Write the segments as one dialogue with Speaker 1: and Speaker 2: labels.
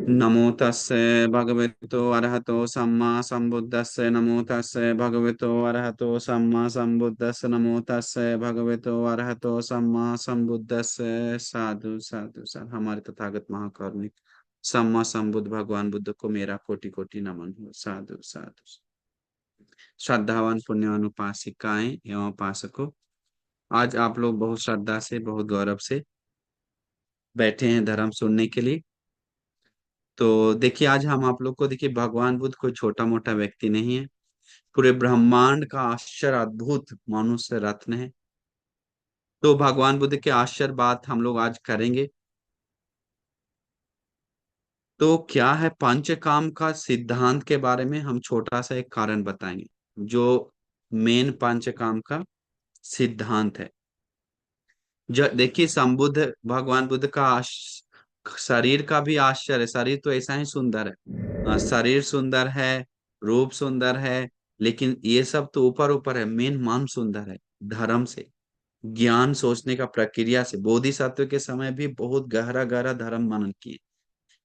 Speaker 1: नमो तस्से भगवतो अरहतो सम्मा संबुद्दस्से नमो तस्से भगवतो अरहतो सम्मा संबुद्दस्से नमो तस्से भगवतो अरहतो सम्मा संबुद्दस्से। साधु साधु साधु। हमारे तथागत महाकारुणिक सम्मा संबुद्ध भगवान बुद्ध को मेरा कोटि कोटि नमन हो। साधु साधु। श्रद्धावान पुण्यवान उपासिकाएं एवं उपासकों, आज आप लोग बहुत श्रद्धा से बहुत गौरव से बैठे हैं धर्म सुनने के लिए। तो देखिए, आज हम आप लोग को देखिए, भगवान बुद्ध कोई छोटा मोटा व्यक्ति नहीं है। पूरे ब्रह्मांड का आश्चर्य अद्भुत मनुष्य रत्न है। तो भगवान बुद्ध के आश्चर्य बात हम लोग आज करेंगे। तो क्या है पंचकाम का सिद्धांत के बारे में हम छोटा सा एक कारण बताएंगे, जो मेन पंचकाम का सिद्धांत है। जो देखिए, संबुद्ध भगवान बुद्ध का शरीर का भी आश्चर्य है। शरीर तो ऐसा ही सुंदर है, शरीर सुंदर है, रूप सुंदर है, लेकिन ये सब तो ऊपर ऊपर है। मेन मन सुंदर है, धर्म से, ज्ञान सोचने का प्रक्रिया से। बोधिसत्व के समय भी बहुत गहरा गहरा धर्म मनन किए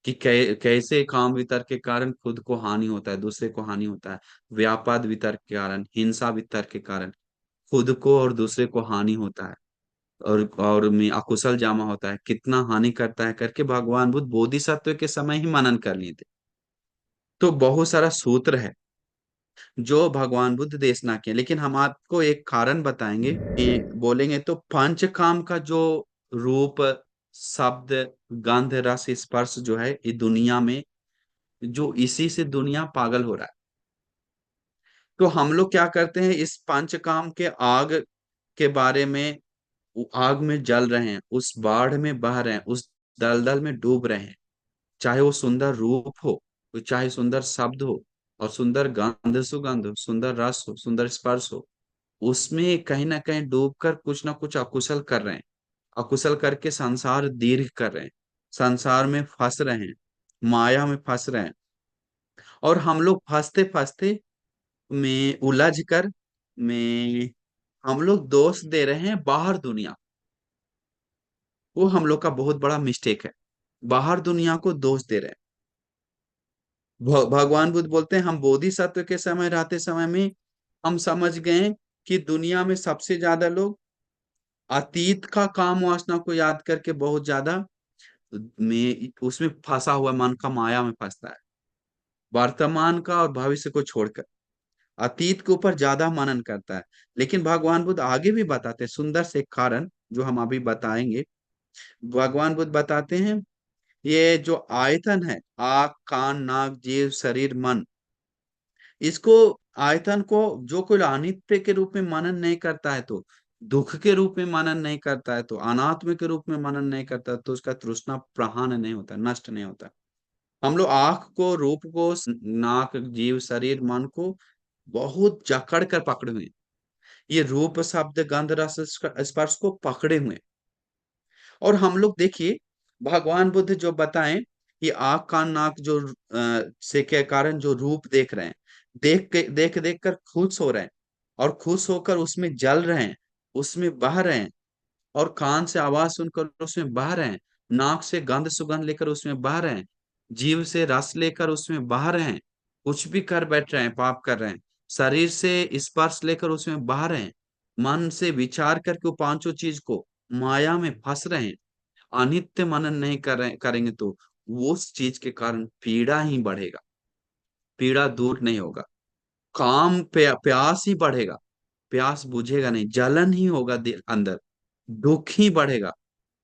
Speaker 1: कि कैसे काम वितर्क के कारण खुद को हानि होता है, दूसरे को हानि होता है। व्यापाद वितर्क के कारण, हिंसा वितर्क के कारण खुद को और दूसरे को हानि होता है, और में अकुशल जामा होता है, कितना हानि करता है करके भगवान बुद्ध बोधिसत्व के समय ही मनन कर लिए थे। तो बहुत सारा सूत्र है जो भगवान बुद्ध देशना किए, लेकिन हम आपको एक कारण बताएंगे कि बोलेंगे तो पंचकाम का जो रूप, शब्द, गंध, रस, स्पर्श जो है ये दुनिया में, जो इसी से दुनिया पागल हो रहा है। तो हम लोग क्या करते हैं, इस पंचकाम के आग के बारे में, वो आग में जल रहे हैं, उस बाढ़ में बह रहे हैं, उस दलदल में डूब रहे हैं। चाहे वो सुंदर रूप हो, चाहे सुंदर शब्द हो, और सुंदर गंध सुगंध हो, सुंदर रस हो, सुंदर स्पर्श हो, उसमें कहीं ना कहीं डूबकर कुछ ना कुछ अकुशल कर रहे हैं। अकुशल करके संसार दीर्घ कर रहे हैं, संसार में फंस रहे हैं, माया में फंस रहे हैं। और हम लोग फंसते फंसते में उलझ कर में हम लोग दोष दे रहे हैं बाहर दुनिया। वो हम लोग का बहुत बड़ा मिस्टेक है, बाहर दुनिया को दोष दे रहे हैं। भगवान बुद्ध बोलते हैं, हम बोधिसत्व के समय रहते समय में हम समझ गए कि दुनिया में सबसे ज्यादा लोग अतीत का काम वासना को याद करके बहुत ज्यादा में उसमें फंसा हुआ, मन का माया में फंसता है। वर्तमान का और भविष्य को छोड़कर अतीत के ऊपर ज्यादा मनन करता है। लेकिन भगवान बुद्ध आगे भी बताते हैं सुंदर से एक कारण, जो हम अभी बताएंगे। भगवान बुद्ध बताते हैं, ये जो आयतन है, आँख, कान, नाक, जीव, शरीर, मन, इसको, आयतन को जो कोई अनित्य के रूप में मनन नहीं करता है, तो दुख के रूप में मनन नहीं करता है, तो अनात्म के रूप में मनन नहीं करता, तो उसका तृष्णा प्रहान नहीं होता, नष्ट नहीं होता। हम लोग आंख को, रूप को, नाक, जीव, शरीर, मन को बहुत जकड़ कर पकड़े हुए हैं। ये रूप, शब्द, गंध, रस, स्पर्श को पकड़े हुए हैं। और हम लोग देखिए, भगवान बुद्ध जो बताएं, कि आँख, कान, नाक जो से के कारण जो रूप देख रहे हैं, देख के देख देख कर खुश हो रहे हैं, और खुश होकर उसमें जल रहे हैं, उसमें बह रहे हैं। और कान से आवाज सुनकर उसमें बह रहे हैं, नाक से गंध सुगंध लेकर उसमें बह रहे हैं, जीव से रस लेकर उसमें बह रहे हैं, कुछ भी कर बैठ रहे हैं, पाप कर रहे हैं। शरीर से स्पर्श लेकर उसमें बह रहे हैं, मन से विचार करके वो पांचों चीज को माया में फंस रहे हैं। अनित्य मनन नहीं करेंगे तो वो उस चीज के कारण पीड़ा ही बढ़ेगा, पीड़ा दूर नहीं होगा। काम प्यास ही बढ़ेगा, प्यास बुझेगा नहीं, जलन ही होगा अंदर, दुख ही बढ़ेगा।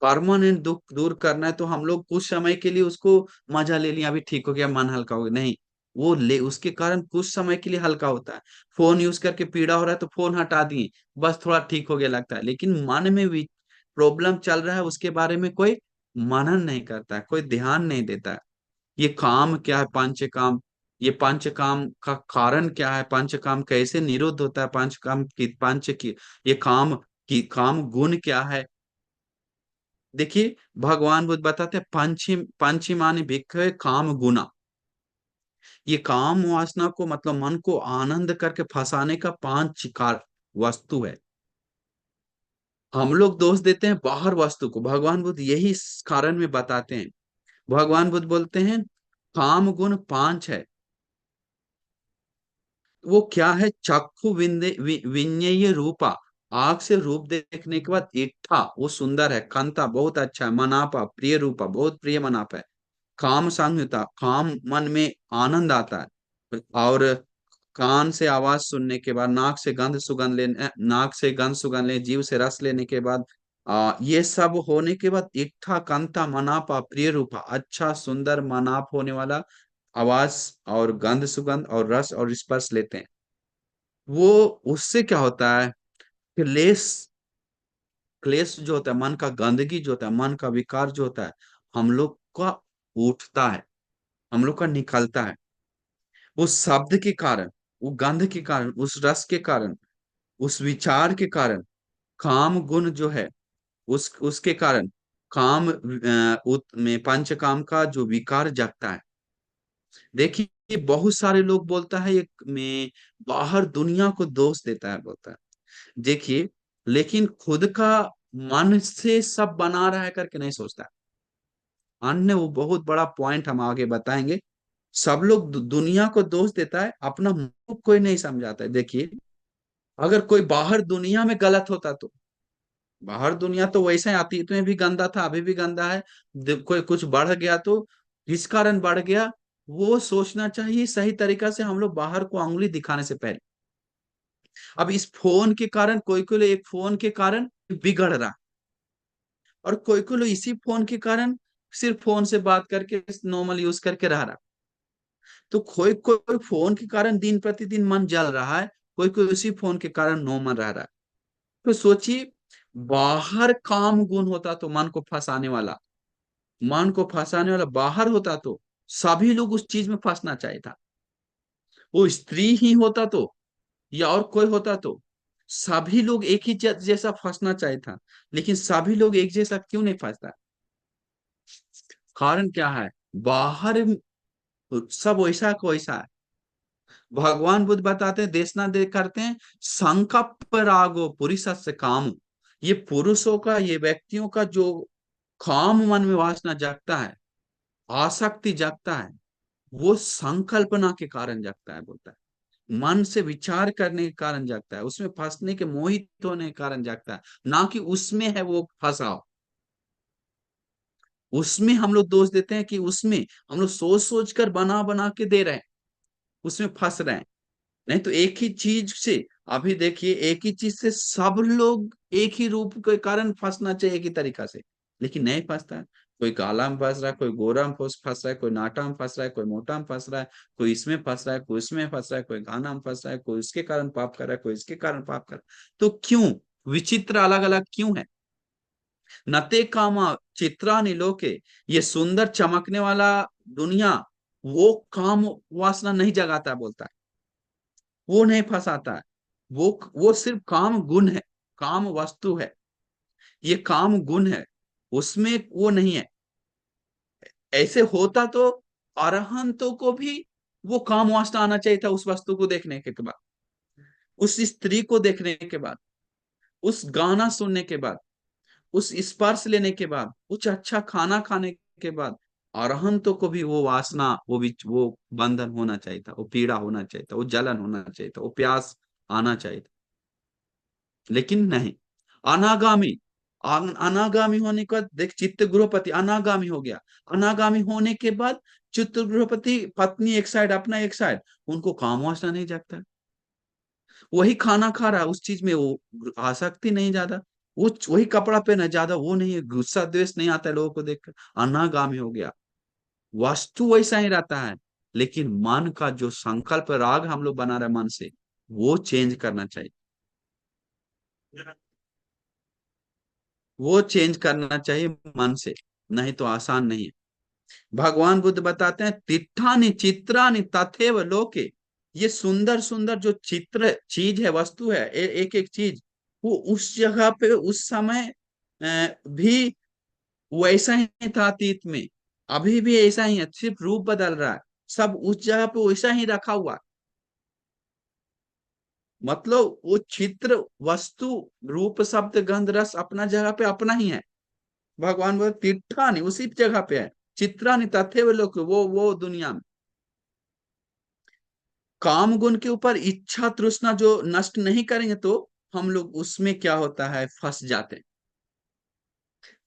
Speaker 1: परमानेंट दुख दूर करना है तो हम लोग कुछ समय के लिए उसको मजा ले लिया, अभी ठीक हो गया, मन हल्का हो गया, नहीं। वो ले उसके कारण कुछ समय के लिए हल्का होता है। फोन यूज करके पीड़ा हो रहा है तो फोन हटा दिए, बस थोड़ा ठीक हो गया लगता है, लेकिन मन में भी प्रॉब्लम चल रहा है, उसके बारे में कोई मनन नहीं करता है, कोई ध्यान नहीं देता है। ये काम क्या है, पंचकाम, ये पंचकाम का कारण क्या है, पंचकाम कैसे निरुद्ध होता है, पंचकाम की पंच की, ये काम की काम गुण क्या है। देखिए, भगवान बुद्ध बताते हैं, पंचीमानी भिक्खवे काम गुना। ये काम वासना को, मतलब मन को आनंद करके फंसाने का पांच कार वस्तु है। हम लोग दोष देते हैं बाहर वस्तु को, भगवान बुद्ध यही इस कारण में बताते हैं। भगवान बुद्ध बोलते हैं, काम गुण पांच है। वो क्या है? चक्षु विඤ्ඤय रूपा, आंख से रूप देखने के बाद इत्था, वो सुंदर है। कांता, बहुत अच्छा है। मनापा, प्रिय रूपा, बहुत प्रिय मनाप है। काम संयुता, काम मन में आनंद आता है। और कान से आवाज सुनने के बाद, नाक से गंध सुगंध लेने, नाक से गंध सुगंध ले, जीव से रस लेने के बाद, ये सब होने के बाद इत्था कांता मनापा प्रिय रूपा, अच्छा सुंदर मनाप होने वाला आवाज और गंध सुगंध और रस और स्पर्श लेते हैं। वो उससे क्या होता है? क्लेश, क्लेश जो होता है, मन का गंदगी जो होता है, मन का विकार जो होता है, हम लोग का उठता है, हम लोग का निकलता है। उस शब्द के कारण, वो गंध के कारण, उस रस के कारण, उस विचार के कारण, काम गुण जो है, उस उसके कारण काम में पंच काम का जो विकार जगता है। देखिए बहुत सारे लोग बोलता है ये में बाहर दुनिया को दोष देता है, बोलता है। देखिए, लेकिन खुद का मन से सब बना रहा है करके नहीं सोचता। अन्य वो बहुत बड़ा पॉइंट हम आगे बताएंगे। सब लोग दुनिया को दोष देता है, अपना मुंह कोई नहीं समझाता है। देखिए, अगर कोई बाहर दुनिया में गलत होता तो, बाहर दुनिया तो वैसे ही अतीत में भी गंदा था, अभी भी गंदा है। कोई कुछ बढ़ गया तो किस कारण बढ़ गया, वो सोचना चाहिए सही तरीका से, हम लोग बाहर को उंगली दिखाने से पहले। अब इस फोन के कारण कोई कोई लोग एक फोन के कारण बिगड़ रहा, और कोई कोई लोग इसी फोन के कारण सिर्फ फोन से बात करके नॉर्मल यूज करके रह रहा। तो कोई कोई फोन के कारण दिन प्रतिदिन मन जल रहा है, कोई कोई उसी फोन के कारण नॉर्मल रह रहा है। तो सोचिए, बाहर काम गुण होता तो मन को फंसाने वाला, मन को फंसाने वाला बाहर होता तो सभी लोग उस चीज में फंसना चाहिए था। वो स्त्री ही होता तो या और कोई होता तो सभी लोग एक ही जैसा फंसना चाहिए था। लेकिन सभी लोग एक जैसा क्यों नहीं फंसता? कारण क्या है? बाहर सब वैसा को वैसा है। भगवान बुद्ध बताते हैं, देशना दे करते हैं, संकल्प रागो पुरुषस्य काम। ये पुरुषों का, ये व्यक्तियों का जो काम मन में वासना जगता है, आसक्ति जगता है, वो संकल्पना के कारण जगता है, बोलता है। मन से विचार करने के कारण जगता है, उसमें फंसने के, मोहित होने के कारण जगता है, ना कि उसमें है वो फंसाव। उसमें हम लोग दोष देते हैं कि उसमें हम लोग सोच सोच कर बना बना के दे रहे हैं, उसमें फंस रहे हैं। नहीं तो एक ही चीज से, अभी देखिए, एक ही चीज से सब लोग एक ही रूप के कारण फंसना चाहिए एक ही तरीका से, लेकिन नहीं फंसता है। कोई काला में फंस रहा है, कोई गोरा में फंस रहा है, कोई नाटा में फंस रहा है, कोई मोटा में फंस रहा है, कोई इसमें फंस रहा है, कोई इसमें फंस रहा है, कोई गाना में फंस रहा है, कोई उसके कारण पाप कर रहा है, कोई इसके कारण पाप कर रहा है। तो क्यों विचित्र अलग अलग क्यों है? नते कामा चित्रानि लोके, ये सुंदर चमकने वाला दुनिया, वो काम वासना नहीं जगाता, बोलता है। वो नहीं फंसाता है। वो सिर्फ काम गुण है, काम वस्तु है, ये काम गुण है, उसमें वो नहीं है। ऐसे होता तो अरहंतों को भी वो काम वासना आना चाहिए था, उस वस्तु को देखने के बाद, उस स्त्री को देखने के बाद, उस गाना सुनने के बाद, उस स्पर्श लेने के बाद, कुछ अच्छा खाना खाने के बाद, अरहंतों को भी वो वासना, वो बंधन होना चाहिए था, वो पीड़ा होना चाहिए था, वो जलन होना चाहिए था, वो प्यास आना चाहिए था। लेकिन नहीं, अनागामी, अनागामी होने के बाद देख, चित्त गृहपति अनागामी हो गया। अनागामी होने के बाद चित्त गृहपति, पत्नी एक साइड, अपना एक साइड, उनको काम वासना नहीं जागता। वही खाना खा रहा है, उस चीज में वो आसक्ति नहीं ज्यादा, वो वही कपड़ा पहना ज्यादा, वो नहीं है, गुस्सा द्वेष नहीं आता है लोगों को देखकर, अनागामी हो गया। वस्तु वैसा ही रहता है, लेकिन मन का जो संकल्प राग हम लोग बना रहे हैं मन से, वो चेंज करना चाहिए। वो चेंज करना चाहिए मन से, नहीं तो आसान नहीं है। भगवान बुद्ध बताते हैं, तिट्ठानि चित्रानि तथैव लोके, ये सुंदर सुंदर जो चित्र चीज है, वस्तु है, एक एक चीज, वो उस जगह पे उस समय भी वैसा ही था अतीत में, अभी भी ऐसा ही है, सिर्फ रूप बदल रहा है। सब उस जगह पे वैसा ही रखा हुआ है। मतलब वो चित्र, वस्तु, रूप शब्द गंध रस अपना जगह पे अपना ही है। भगवान बोले तिट्ठा नहीं, उसी जगह पे है। चित्राणि तथैव लोके, वो दुनिया में काम गुण के ऊपर इच्छा तृष्णा जो नष्ट नहीं करेंगे तो हम लोग उसमें क्या होता है, फंस जाते हैं।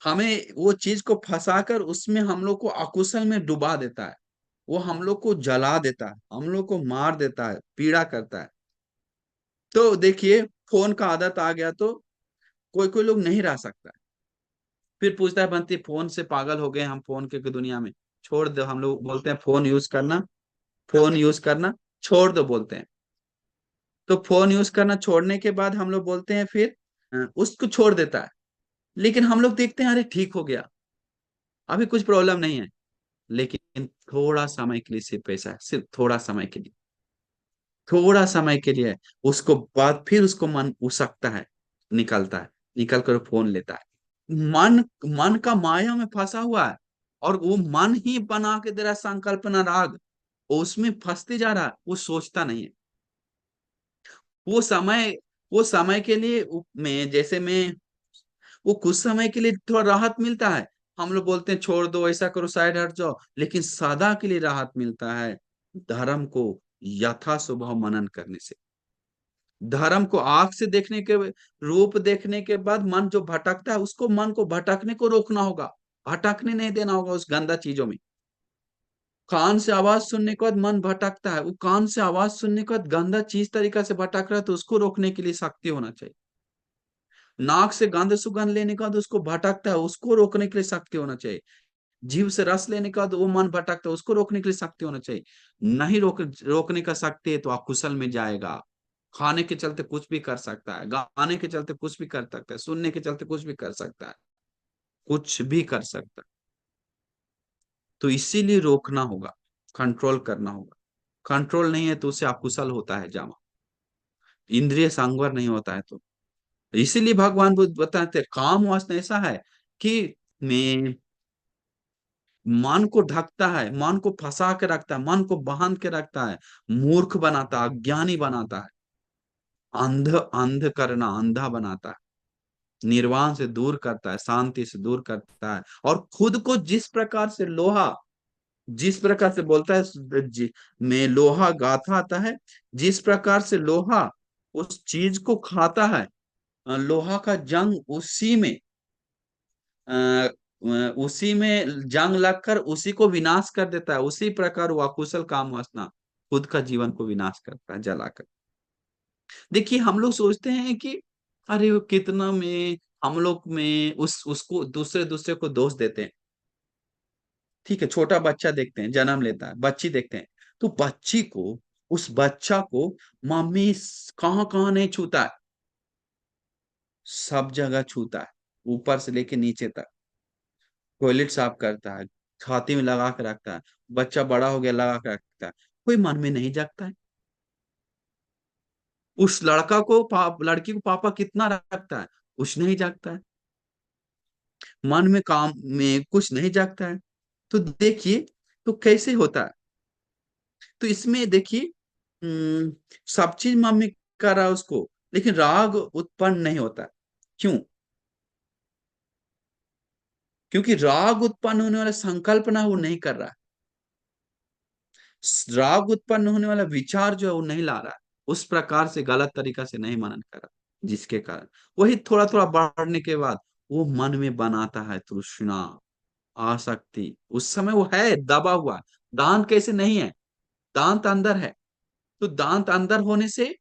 Speaker 1: हमें वो चीज को फंसाकर उसमें हम लोग को अकुशल में डुबा देता है। वो हम लोग को जला देता है, हम लोग को मार देता है, पीड़ा करता है। तो देखिए, फोन का आदत आ गया तो कोई कोई लोग नहीं रह सकता है। फिर पूछता है बंटी, फोन से पागल हो गए हम, फोन के दुनिया में छोड़ दो। हम लोग बोलते हैं फोन यूज करना, फोन यूज करना छोड़ दो बोलते हैं। तो फोन यूज करना छोड़ने के बाद हम लोग बोलते हैं फिर उसको छोड़ देता है। लेकिन हम लोग देखते हैं अरे ठीक हो गया, अभी कुछ प्रॉब्लम नहीं है। लेकिन थोड़ा समय के लिए सिर्फ पैसा है, सिर्फ थोड़ा समय के लिए, थोड़ा समय के लिए। उसको बाद फिर उसको मन उसकता है, निकलता है, निकल कर फोन लेता है। मन मन का माया में फंसा हुआ है, और वो मन ही बना के दे रहा है संकल्पना राग, उसमें फंसते जा रहा है, वो सोचता नहीं है। वो समय वो समय के लिए मैं जैसे मैं वो कुछ समय के लिए थोड़ा राहत मिलता है। हम लोग बोलते हैं छोड़ दो, ऐसा करो, साइड हट जाओ, लेकिन सदा के लिए राहत मिलता है धर्म को यथा स्वभाव मनन करने से। धर्म को आंख से देखने के, रूप देखने के बाद मन जो भटकता है, उसको मन को भटकने को रोकना होगा, भटकने नहीं देना होगा उस गंदा चीजों में। कान से आवाज सुनने के बाद मन भटकता है, वो कान से आवाज सुनने के बाद गंदा चीज तरीका से भटक रहा है, तो उसको रोकने के लिए शक्ति होना चाहिए। नाक से गंध सुगंध लेने का तो उसको भटकता है, उसको रोकने के लिए शक्ति होना चाहिए। जीव से रस लेने का तो वो मन भटकता है, उसको रोकने के लिए शक्ति होना चाहिए। नहीं रोकने का शक्ति है तो अकुशल में जाएगा। खाने के चलते कुछ भी कर सकता है, गाने के चलते कुछ भी कर सकता है, सुनने के चलते कुछ भी कर सकता है, कुछ भी कर सकता है। तो इसीलिए रोकना होगा, कंट्रोल करना होगा। कंट्रोल नहीं है तो उसे अकुशल होता है जामा, इंद्रिय संवर नहीं होता है। तो इसीलिए भगवान बुद्ध बताते हैं, काम वासना ऐसा है कि मैं मन को ढकता है, मन को फंसा के रखता है, मन को बांध के रखता है, मूर्ख बनाता है, अज्ञानी बनाता है, अंध अंध करना, अंधा बनाता है, निर्वाण से दूर करता है, शांति से दूर करता है। और खुद को जिस प्रकार से लोहा, जिस प्रकार से बोलता है मैं लोहा गाथा आता है, जिस प्रकार से लोहा उस चीज को खाता है, लोहा का जंग अ, उसी में जंग लगकर उसी को विनाश कर देता है, उसी प्रकार वो अकुशल काम वासना खुद का जीवन को विनाश करता है जलाकर। देखिए, हम लोग सोचते हैं कि अरे वो कितना में, हम लोग में उसको दूसरे दूसरे को दोष देते हैं। ठीक है, छोटा बच्चा देखते हैं, जन्म लेता है, बच्ची देखते हैं, तो बच्ची को, उस बच्चा को मम्मी कहाँ कहाँ नहीं छूता है, सब जगह छूता है, ऊपर से लेके नीचे तक। टॉयलेट साफ करता है, छाती में लगा के रखता है, बच्चा बड़ा हो गया लगा के रखता है, कोई मन में नहीं जगता है। उस लड़का को लड़की को पापा कितना रखता है, कुछ नहीं जगता है। मन में काम में कुछ नहीं जगता है। तो देखिए, तो कैसे होता है। तो इसमें देखिए, सब चीज मम्मी कर रहा है उसको, लेकिन राग उत्पन्न नहीं होता। क्यों? क्योंकि राग उत्पन्न होने वाला संकल्पना वो नहीं कर रहा है, राग उत्पन्न होने वाला विचार जो है वो नहीं ला रहा है, उस प्रकार से गलत तरीका से नहीं मनन कर रहा, जिसके कारण वही थोड़ा थोड़ा बढ़ने के बाद वो मन में बनाता है तृष्णा, आसक्ति। उस समय वो है दबा हुआ, दांत कैसे नहीं है, दांत अंदर है। तो दांत अंदर होने से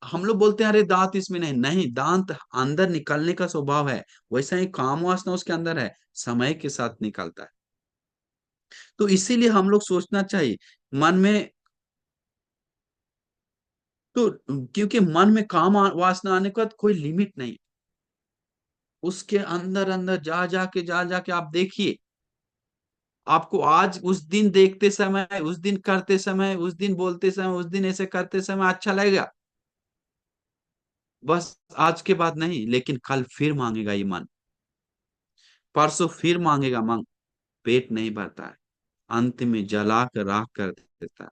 Speaker 1: हम लोग बोलते हैं अरे दांत इसमें नहीं, नहीं, दांत अंदर निकलने का स्वभाव है। वैसा ही काम वासना उसके अंदर है, समय के साथ निकलता है। तो इसीलिए हम लोग सोचना चाहिए मन में, तो क्योंकि मन में काम वासना आने के बाद कोई लिमिट नहीं, उसके अंदर अंदर जा जाके आप देखिए, आपको आज उस दिन देखते समय, उस दिन करते समय, उस दिन बोलते समय, उस दिन ऐसे करते समय अच्छा लगेगा, बस आज के बाद नहीं, लेकिन कल फिर मांगेगा ये मन, परसों फिर मांगेगा, पेट नहीं भरता है, अंत में जला कर राख कर देता है।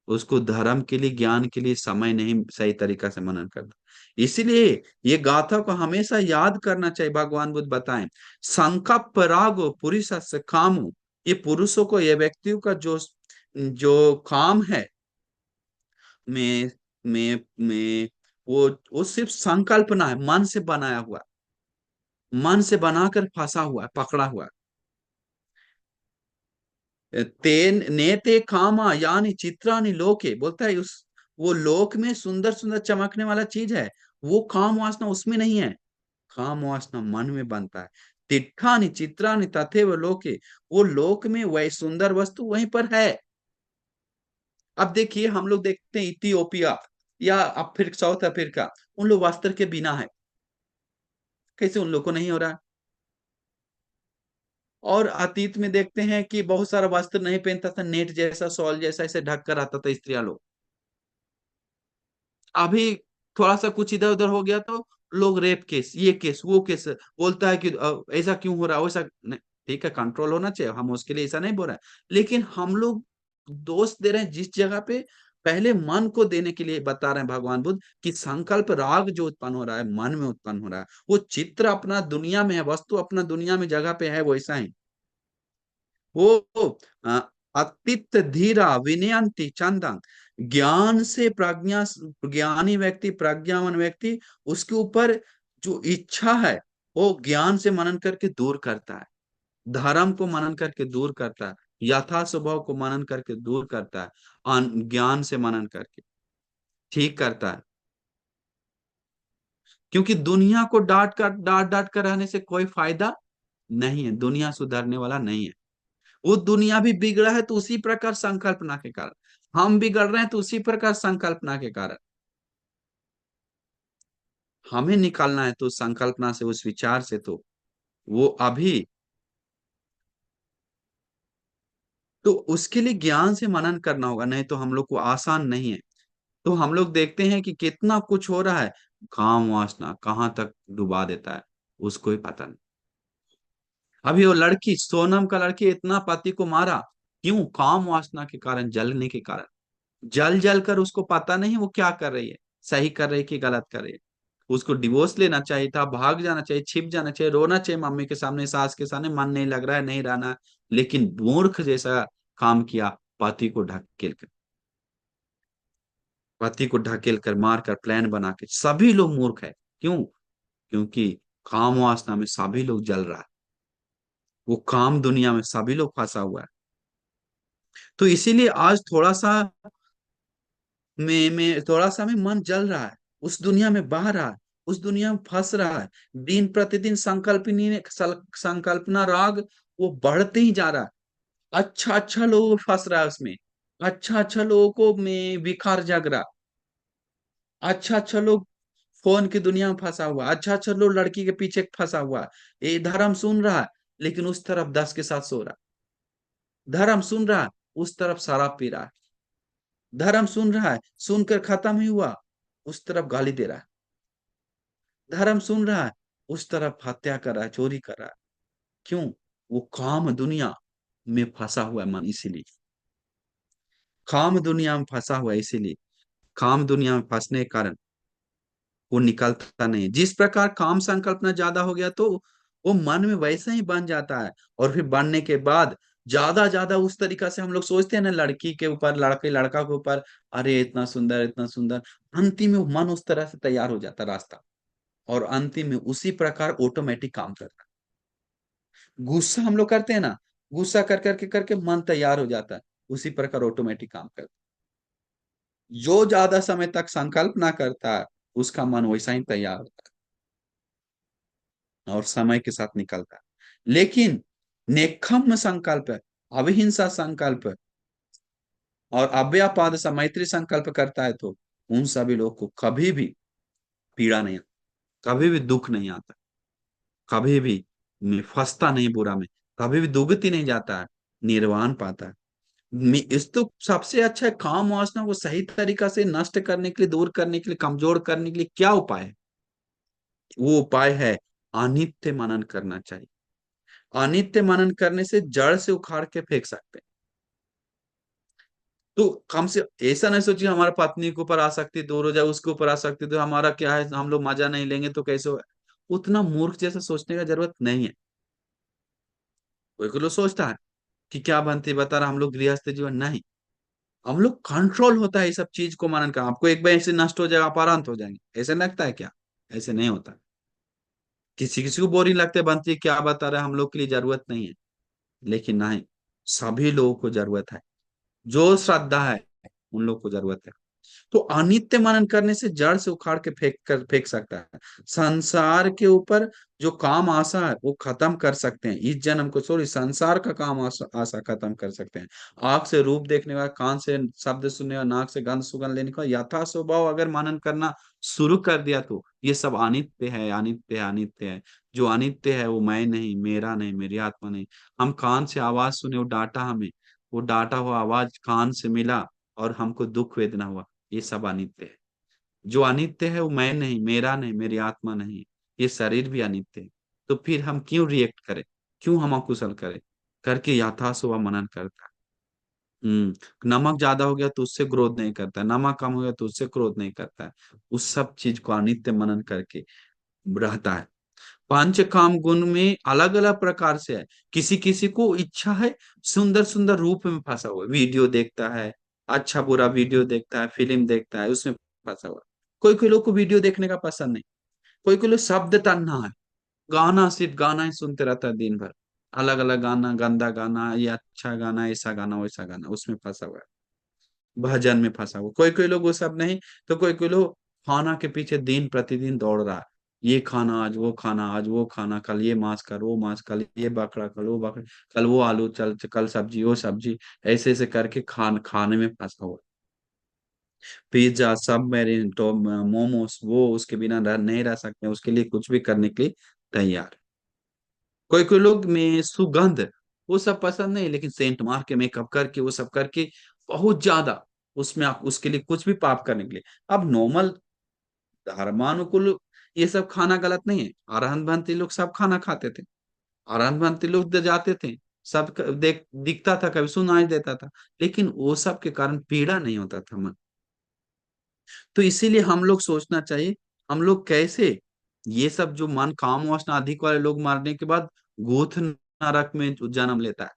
Speaker 1: उसको धर्म के लिए, ज्ञान के लिए समय नहीं सही तरीका से मनन करता। इसीलिए ये गाथा को हमेशा याद करना चाहिए। भगवान बुद्ध बताएं, संकल्प रागो पुरुष से कामो, ये पुरुषों को, ये व्यक्तियों का जो जो काम है, में में वो सिर्फ संकल्पना है, मन से बनाया हुआ, मन से बनाकर फंसा हुआ, पकड़ा हुआ। तेन नेते कामा यानी चित्रानि लोके, बोलता है उस वो लोक में सुंदर सुंदर चमकने वाला चीज है, वो काम वासना उसमें नहीं है। काम वासना मन में बनता है। तिट्ठानि चित्रानि तथैव लोके, वो लोक में वही सुंदर वस्तु वहीं पर है। अब देखिए, हम लोग देखते हैं इथियोपिया या अब फिर साउथ अफ्रीका, उन लोग वस्त्र के बिना है, कैसे उन लोग को नहीं हो रहा है? और अतीत में देखते हैं कि बहुत सारा वस्त्र नहीं पहनता था, नेट जैसा, शॉल जैसा ऐसे ढक कर आता था स्त्रियां लोग। अभी थोड़ा सा कुछ इधर उधर हो गया तो लोग रेप केस, ये केस, वो केस, बोलता है कि ऐसा क्यों हो रहा है, वैसा नहीं। ठीक है, कंट्रोल होना चाहिए, हम उसके लिए ऐसा नहीं बोल रहे हैं, लेकिन हम लोग दोष दे रहे हैं जिस जगह पे पहले मन को देने के लिए बता रहे हैं भगवान बुद्ध कि संकल्प राग जो उत्पन्न हो रहा है मन में उत्पन्न हो रहा है, वो चित्र अपना दुनिया में है, वस्तु अपना दुनिया में जगह पे है, वैसा ही वो अ, अतित धीरा विनयंती चंदन, ज्ञान से प्रज्ञा, ज्ञानी व्यक्ति, प्रज्ञावान व्यक्ति, उसके ऊपर जो इच्छा है वो ज्ञान से मनन करके दूर करता है, धर्म को मनन करके दूर करता है, यथा स्वभाव को मनन करके दूर करता है, ज्ञान से मनन करके ठीक करता है। क्योंकि दुनिया को डांट डांट कर रहने से कोई फायदा नहीं है, दुनिया सुधरने वाला नहीं है। वो दुनिया भी बिगड़ा है तो उसी प्रकार संकल्पना के कारण, हम बिगड़ रहे हैं तो उसी प्रकार संकल्पना के कारण। हमें निकालना है तो संकल्पना से, उस विचार से, तो वो अभी, तो उसके लिए ज्ञान से मनन करना होगा, नहीं तो हम लोग को आसान नहीं है। तो हम लोग देखते हैं कि कितना कुछ हो रहा है, काम वासना कहाँ तक डुबा देता है, उसको ही पता नहीं। अभी वो लड़की, सोनम का लड़की इतना पति को मारा, क्यों? काम वासना के कारण, जलने के कारण। जल जल कर उसको पता नहीं वो क्या कर रही है, सही कर रही है कि गलत कर रही है। उसको डिवोर्स लेना चाहिए था, भाग जाना चाहिए, छिप जाना चाहिए, रोना चाहिए मम्मी के सामने, सास के सामने, मन नहीं लग रहा है, नहीं रहना है। लेकिन मूर्ख जैसा काम किया, पति को ढकेल कर, पति को ढकेल कर मार कर, प्लान बना के। सभी लोग मूर्ख है, क्यों? क्योंकि काम वासना में सभी लोग जल रहा है, वो काम दुनिया में सभी लोग फंसा हुआ है। तो इसीलिए आज थोड़ा सा में थोड़ा सा में मन जल रहा है, उस दुनिया में बह रहा है, उस दुनिया में फंस रहा है। दिन प्रतिदिन संकल्पना राग वो बढ़ते ही जा रहा है। अच्छा अच्छा लोगों को फंस रहा है उसमें, अच्छा अच्छा लोगों को में विकार जग रहा, अच्छा अच्छा लोग फोन की दुनिया में फंसा हुआ, अच्छा अच्छा लोग लड़की के पीछे फंसा हुआ है। ये धर्म सुन रहा है लेकिन उस तरफ 10 के साथ सो रहा है, धर्म सुन रहा है उस तरफ शराब पी रहा है, धर्म सुन रहा है, सुनकर खत्म ही हुआ, उस तरफ गाली दे रहा है, धर्म सुन रहा है उस तरफ हत्या कर रहा है, चोरी कर रहा है। क्यों? वो काम दुनिया में फंसा हुआ है मन, इसीलिए काम दुनिया में फंसा हुआ है, इसीलिए काम दुनिया में फंसने के कारण वो निकलता नहीं। जिस प्रकार काम संकल्पना ज्यादा हो गया तो वो मन में वैसे ही बन जाता है, और फिर बनने के बाद ज्यादा ज्यादा उस तरीका से हम लोग सोचते हैं ना, लड़की के ऊपर, लड़के लड़का के ऊपर, अरे इतना सुंदर, इतना सुंदर, अंतिम में वो मन उस तरह से तैयार हो जाता रास्ता, और अंतिम में उसी प्रकार ऑटोमेटिक काम करता है। गुस्सा हम लोग करते हैं ना, गुस्सा कर करके करके मन तैयार हो जाता है, उसी प्रकार ऑटोमेटिक काम करता है। जो ज्यादा समय तक संकल्प ना करता है उसका मन वैसा ही तैयार होता है और समय के साथ निकलता है। लेकिन नेकम्म संकल्प, अविहिंसा संकल्प और अव्यापाद मैत्री संकल्प करता है तो उन सभी लोग को कभी भी पीड़ा नहीं, कभी भी दुख नहीं आता, कभी भी फंसता नहीं बुरा में, कभी भी दुगती नहीं जाता है, निर्वाण पाता है। इस तो सबसे अच्छा है, काम वासना को सही तरीका से नष्ट करने के लिए, दूर करने के लिए, कमजोर करने के लिए क्या उपाय है? वो उपाय है अनित्य मनन करना चाहिए। अनित्य मनन करने से जड़ से उखाड़ के फेंक सकते हैं। तो कम से ऐसा नहीं सोचिए हमारा पत्नी के ऊपर आसक्ति दूर हो जाए, उसके ऊपर आसक्ति, तो हमारा क्या है, हम लोग मजा नहीं लेंगे तो कैसे होगा। उतना मूर्ख जैसा सोचने का जरूरत नहीं है। कोई कोई लोग सोचता है कि क्या बनती बता रहा हम लोग गृहस्थ जीवन, नहीं। हम लोग कंट्रोल होता है ये सब चीज को मनन का, आपको एक बार ऐसे नष्ट हो जाएगा, अपरांत हो जाएंगे, ऐसे लगता है क्या? ऐसे नहीं होता। किसी किसी को बोरिंग लगता है, बनती क्या बता रहा है, हम लोग के लिए जरूरत नहीं है। लेकिन नहीं, सभी लोगों को जरूरत है, जो श्रद्धा है उन लोग को जरूरत है। तो अनित्य मनन करने से जड़ से उखाड़ के फेंक सकता है। संसार के ऊपर जो काम आशा है वो खत्म कर सकते हैं, इस जन्म को सॉरी, संसार का काम आशा खत्म कर सकते हैं। आंख से रूप देखने का, कान से शब्द सुनने का, नाक से गंध सुगंध लेने का यथा स्वभाव अगर मनन करना शुरू कर दिया तो ये सब अनित्य है, अनित्य है, अनित्य है। जो अनित्य है वो मैं नहीं, मेरा नहीं, मेरी आत्मा नहीं। हम कान से आवाज सुने, वो डाटा हमें, वो डाटा हुआ आवाज कान से मिला और हमको दुख वेदना हुआ, ये सब अनित्य है। जो अनित्य है वो मैं नहीं, मेरा नहीं, मेरी आत्मा नहीं, ये शरीर भी अनित्य है। तो फिर हम क्यों रिएक्ट करें, क्यों हम अकुशल करें? करके यथासो मनन करता है। नमक ज्यादा हो गया तो उससे क्रोध नहीं करता है, नमक कम हो गया तो उससे क्रोध नहीं करता है। उस सब चीज को अनित्य मनन करके रहता है। पंच काम गुण में अलग अलग प्रकार से है। किसी किसी को इच्छा है सुंदर सुंदर रूप में फंसा हुआ, वीडियो देखता है, अच्छा बुरा वीडियो देखता है, फिल्म देखता है, उसमें फंसा हुआ। कोई कोई लोग को वीडियो देखने का पसंद नहीं। कोई कोई लोग शब्द तन्ना है, गाना सिर्फ गाना ही सुनते रहता है दिन भर। अलग अलग गाना, गंदा गाना, ये अच्छा गाना, ऐसा गाना, वैसा गाना, उसमें फंसा हुआ है। भजन में फंसा हुआ। कोई कोई लोग वो सब नहीं। तो कोई कोई लोग खाना के पीछे दिन प्रतिदिन दौड़ रहा है। ये खाना आज, वो खाना आज, वो खाना कल, ये मांस कल वो मांस, कल ये बकरा कल वो बकरा, कल वो आलू, चल कल सब्जी वो सब्जी, ऐसे ऐसे करके खाने में फंसा हुआ। पिज्जा, सबमेरीन, तो मोमोस, वो उसके बिना नहीं रह सकते, उसके लिए कुछ भी करने के लिए तैयार। कोई कोई लोग में सुगंध वो सब पसंद नहीं, लेकिन सेंट मार के मेकअप करके वो सब करके बहुत ज्यादा, उसमें आप उसके लिए कुछ भी पाप करने के लिए। अब नॉर्मल धर्मानुकूल ये सब खाना गलत नहीं है। अरहंत भंती लोग सब खाना खाते थे, अरहंत भंती लोग तो जाते थे, सब देख दिखता था, कभी सुनाई देता था, लेकिन वो सब के कारण पीड़ा नहीं होता था मन। तो इसीलिए हम लोग सोचना चाहिए, हम लोग कैसे ये सब जो मन काम वासना अधिक वाले लोग मारने के बाद गोथ नरक में जो जन्म लेता है।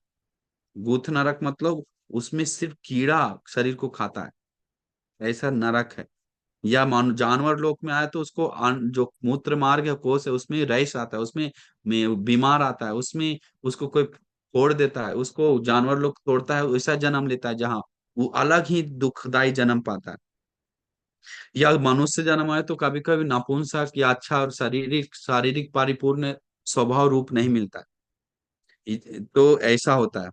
Speaker 1: गोथ नरक मतलब उसमें सिर्फ कीड़ा शरीर को खाता है, ऐसा नरक है। या मान जानवर लोक में आया तो उसको जो मूत्र मार्ग है, कोष है, उसमें रईस आता है, उसमें बीमार आता है, उसमें उसको कोई फोड़ देता है, उसको जानवर लोग तोड़ता है, वैसा जन्म लेता है जहाँ वो अलग ही दुखदाई जन्म पाता है। या मनुष्य जन्म आए तो कभी कभी नपुंसक या अच्छा और शारीरिक शारीरिक परिपूर्ण स्वभाव रूप नहीं मिलता है। तो ऐसा होता है।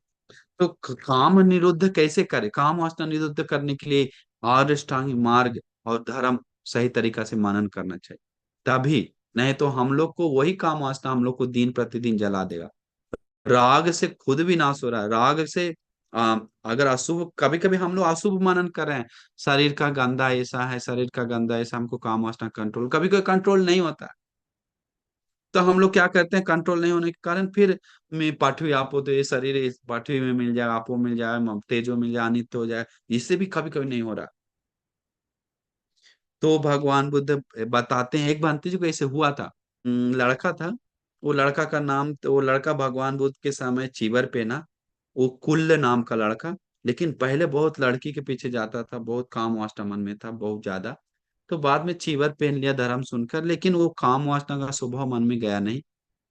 Speaker 1: तो काम निरुद्ध कैसे करे, काम वासना निरुद्ध करने के लिए आर्य अष्टांग मार्ग और धर्म सही तरीका से मनन करना चाहिए, तभी। नहीं तो हम लोग को वही काम वासना हम लोग को दिन प्रतिदिन जला देगा। राग से खुद भी नाश हो रहा है, राग से अगर अशुभ, कभी कभी हम लोग अशुभ मनन कर रहे हैं, शरीर का गंदा ऐसा है, शरीर का गंदा ऐसा, हमको काम वासना कंट्रोल, कभी कोई कंट्रोल नहीं होता। तो हम लोग क्या करते हैं, कंट्रोल नहीं होने के कारण फिर में पाठवी आपो, तो ये शरीर इस पाठवी में मिल जाए, आपो मिल जाए, तेजो मिल जाए, अनित्य हो जाए, इससे भी कभी कभी नहीं हो रहा। तो भगवान बुद्ध बताते हैं, एक भांति जो कैसे हुआ था। लड़का था, वो लड़का का नाम, तो वो लड़का भगवान बुद्ध के समय चीवर पहना, वो कुल्ल नाम का लड़का। लेकिन पहले बहुत लड़की के पीछे जाता था, बहुत काम वासना मन में था बहुत ज्यादा। तो बाद में चीवर पहन लिया धर्म सुनकर, लेकिन वो काम वासना का स्वभाव मन में गया नहीं।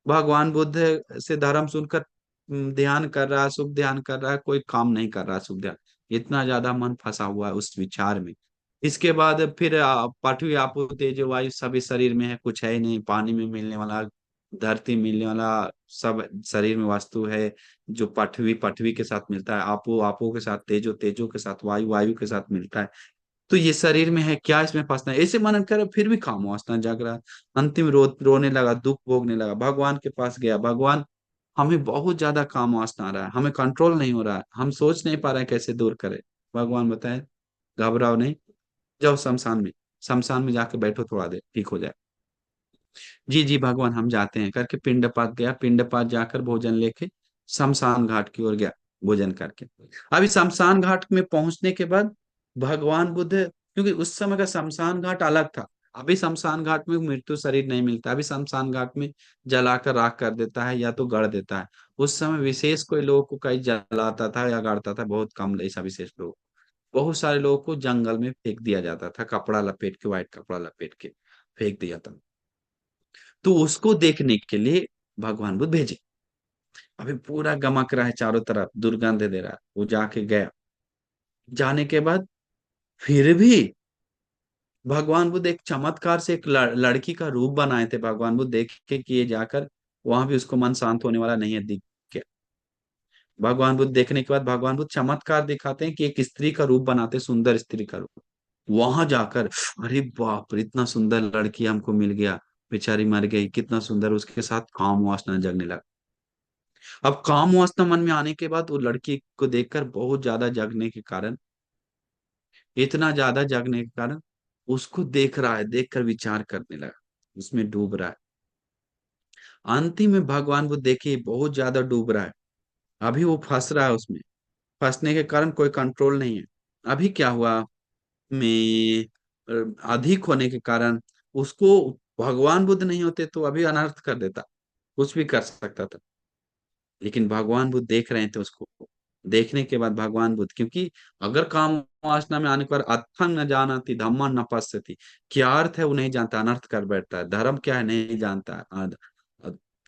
Speaker 1: भगवान बुद्ध से धर्म सुनकर ध्यान कर रहा है, शुभ ध्यान कर रहा है, कोई काम नहीं कर रहा है शुभ ध्यान। इतना ज्यादा मन फंसा हुआ है उस विचार में। इसके बाद फिर पृथ्वी आपो तेजो वायु सभी शरीर में है, कुछ है ही नहीं, पानी में मिलने वाला, धरती मिलने वाला, सब शरीर में वस्तु है। जो पृथ्वी पृथ्वी के साथ मिलता है, आपो आपो के साथ, तेजो तेजो के साथ, वायु वायु के साथ मिलता है। तो ये शरीर में है, क्या इसमें फंसना है, ऐसे मनन कर फिर भी काम वासना जाग रहा है। अंतिम रोने लगा, दुख भोगने लगा, भगवान के पास गया। भगवान, हमें बहुत ज्यादा काम वासना आ रहा है, हमें कंट्रोल नहीं हो रहा है, हम सोच नहीं पा रहे हैं कैसे दूर करें। भगवान बताए, घबराओ नहीं, जाओ शमशान में, शमशान में जाके बैठो, थोड़ा देर ठीक हो जाए। जी जी भगवान हम जाते हैं करके पिंडपात गया, पिंडपात जाकर भोजन लेके शमशान घाट की ओर गया। भोजन करके। अभी शमशान घाट में पहुंचने के बाद भगवान बुद्ध, क्योंकि उस समय का शमशान घाट अलग था। अभी शमशान घाट में मृत्यु शरीर नहीं मिलता, अभी शमशान घाट में जलाकर राख कर देता है या तो गड़ देता है। उस समय विशेष कोई लोगों को कहीं जलाता था या गाड़ता था, बहुत कम ऐसा विशेष लोग। बहुत सारे लोगों को जंगल में फेंक दिया जाता था, कपड़ा लपेट के, व्हाइट कपड़ा लपेट के फेंक दिया था। तो उसको देखने के लिए भगवान बुद्ध भेजे। अभी पूरा गमक रहा है चारों तरफ, दुर्गंध दे रहा है, वो जाके गया। जाने के बाद फिर भी भगवान बुद्ध एक चमत्कार से एक लड़की का रूप बनाए थे। भगवान बुद्ध देख के किए जाकर वहां भी उसको मन शांत होने वाला नहीं है, दिख के भगवान बुद्ध देखने के बाद भगवान बुद्ध चमत्कार दिखाते हैं कि एक स्त्री का रूप बनाते, सुंदर स्त्री का रूप। वहां जाकर अरे बाप रे, इतना सुंदर लड़की हमको मिल गया, बेचारी मर गई, कितना सुंदर, उसके साथ काम वासना जगने लगा। अब काम वासना मन में आने के बाद वो लड़की को देखकर बहुत ज्यादा जगने के कारण, इतना ज्यादा जगने के कारण उसको देख रहा है, देखकर विचार करने लगा, उसमें डूब रहा है। अंतिम में भगवान वो देखिए बहुत ज्यादा डूब रहा है, अभी वो फंस रहा है उसमें। फंसने के कारण कोई कंट्रोल नहीं है। अभी क्या हुआ, में अधिक होने के कारण उसको, भगवान बुद्ध नहीं होते तो अभी अनर्थ कर देता, कुछ भी कर सकता था। लेकिन भगवान बुद्ध देख रहे थे उसको। देखने के बाद भगवान बुद्ध, क्योंकि अगर काम वासना में आने पर अथं न जानती धम्मा न पश्यति, क्या अर्थ है वो नहीं जानता, अनर्थ कर बैठता है। धर्म क्या है नहीं जानता है,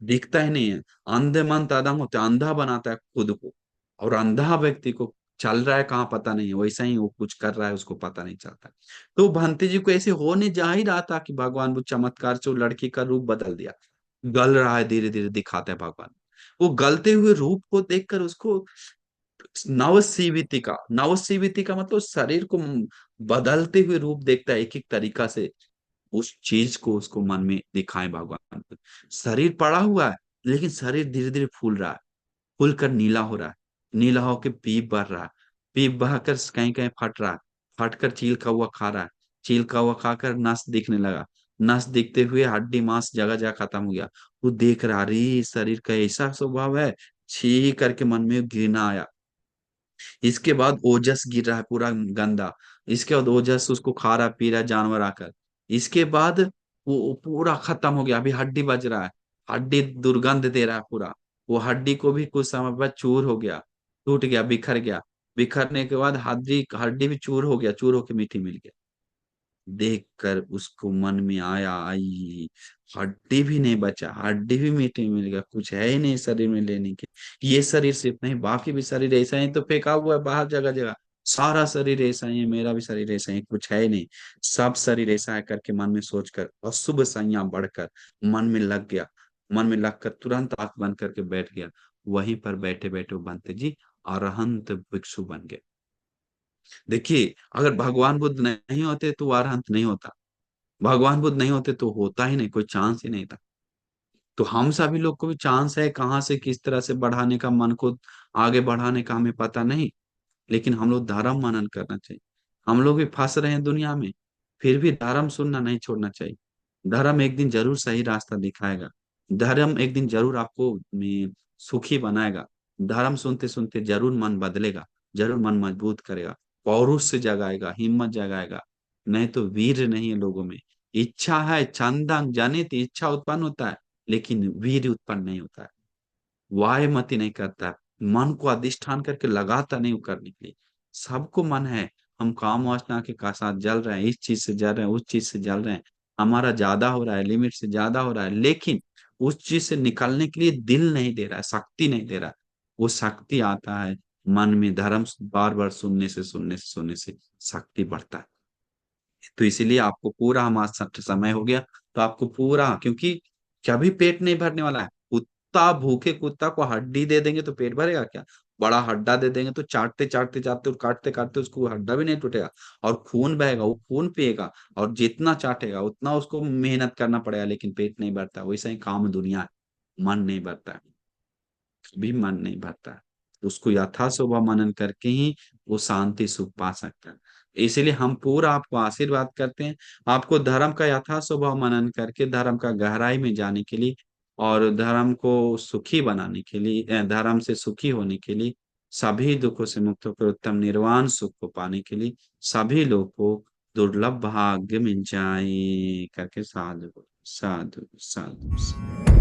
Speaker 1: दिखता ही नहीं है। अंधे मन तदंग होता है, अंधा बनाता है खुद को। और अंधा व्यक्ति को चल रहा है कहाँ पता नहीं है, वैसा ही वो कुछ कर रहा है उसको पता नहीं चलता। तो भंते जी को ऐसे होने जा ही रहा था कि भगवान बुद्ध चमत्कार से वो लड़की का रूप बदल दिया। गल रहा है धीरे धीरे, दिखाते हैं भगवान। वो गलते हुए रूप को देखकर उसको नवसीविति का मतलब शरीर को बदलते हुए रूप देखता है एक एक तरीका से। उस चीज को उसको मन में दिखाए भगवान। शरीर पड़ा हुआ है लेकिन शरीर धीरे धीरे फूल रहा है, फूल कर नीला हो रहा है, नीला होकर पीप भर रहा है, पीप बहकर कहीं कहीं फट रहा है, फट कर चीलका हुआ खा रहा है, चीलका हुआ खाकर नस दिखने लगा, नस दिखते हुए हड्डी मांस जगह जगह खत्म हो गया। वो देख रहा, अरे शरीर का ऐसा स्वभाव है, छी करके मन में घृणा आया। इसके बाद ओजस गिर रहा है पूरा गंदा, इसके बाद ओजस उसको खा रहा पी रहा है जानवर आकर। इसके बाद वो पूरा खत्म हो गया, अभी हड्डी बज रहा है, हड्डी दुर्गंध दे रहा है पूरा। वो हड्डी को भी कुछ समय बाद चूर हो गया, टूट गया, बिखर गया। बिखरने के बाद हड्डी हड्डी भी चूर हो गया, चूर होके मिट्टी मिल गया। देखकर उसको मन में आया, आई हड्डी भी नहीं बचा, हड्डी भी मिट्टी में मिल गया, कुछ है ही नहीं शरीर में लेने के। ये शरीर सिर्फ नहीं, बाकी भी शरीर ऐसा ही तो फेंका हुआ है बाहर जगह जगह। सारा शरीर ऐसा ही है, मेरा भी शरीर ऐसा ही है, कुछ है ही नहीं। सब शरीर ऐसा है करके मन में सोचकर अशुभ संज्ञा बढ़कर मन में लग गया। मन में लगकर तुरंत आंख बंद करके बैठ गया। वहीं पर बैठे बैठे वो बंते जी अरहंत भिक्षु बन गए। देखिए, अगर भगवान बुद्ध नहीं होते तो वो अरहंत नहीं होता, भगवान बुद्ध नहीं होते तो होता ही नहीं, कोई चांस ही नहीं था। तो हम सभी लोग को भी चांस है, कहाँ से किस तरह से बढ़ाने का, मन को आगे बढ़ाने का हमें पता नहीं। लेकिन हम लोग धर्म मनन करना चाहिए। हम लोग भी फंस रहे हैं दुनिया में, फिर भी धर्म सुनना नहीं छोड़ना चाहिए। धर्म एक दिन जरूर सही रास्ता दिखाएगा। धर्म एक दिन जरूर आपको सुखी बनाएगा। धर्म सुनते सुनते जरूर मन बदलेगा, जरूर मन मजबूत करेगा, पौरुष से जगाएगा, हिम्मत जगाएगा। नहीं तो वीर नहीं है लोगों में। इच्छा है, छंदंग जनित इच्छा उत्पन्न होता है, लेकिन वीर उत्पन्न नहीं होता है। वायमती नहीं करता, मन को अधिष्ठान करके लगाता नहीं वो करने के लिए। सबको मन है, हम काम वासना के का साथ जल रहे हैं, इस चीज से जल रहे हैं, उस चीज से जल रहे हैं, हमारा ज्यादा हो रहा है, लिमिट से ज्यादा हो रहा है, लेकिन उस चीज से निकलने के लिए दिल नहीं दे रहा है, शक्ति नहीं दे रहा है। वो शक्ति आता है मन में, धर्म बार बार सुनने से सुनने से सुनने से शक्ति बढ़ता है। तो इसीलिए आपको पूरा, हमारा समय हो गया तो आपको पूरा, क्योंकि कभी पेट नहीं भरने वाला है। कुत्ता, भूखे कुत्ता को हड्डी दे देंगे तो पेट भरेगा क्या? बड़ा हड्डा दे देंगे तो चाटते चाटते जाते और काटते काटते उसको हड्डा भी नहीं टूटेगा। और खून बहेगा, वो खून पिएगा, और जितना चाटेगा उतना उसको मेहनत करना पड़ेगा, लेकिन पेट नहीं भरता। वैसा ही काम दुनिया है, मन नहीं भरता, भी मन नहीं भरता। उसको यथा शोभा मनन करके ही वो शांति सुख पा सकता है। इसीलिए हम पूरा आपको आशीर्वाद करते हैं, आपको धर्म का यथा स्वभाव मनन करके धर्म का गहराई में जाने के लिए और धर्म को सुखी बनाने के लिए, धर्म से सुखी होने के लिए सभी दुखों से मुक्त होकर उत्तम निर्वाण सुख को पाने के लिए सभी लोग को दुर्लभ भाग्य मिल जाए करके साधु साधु साधु साधु।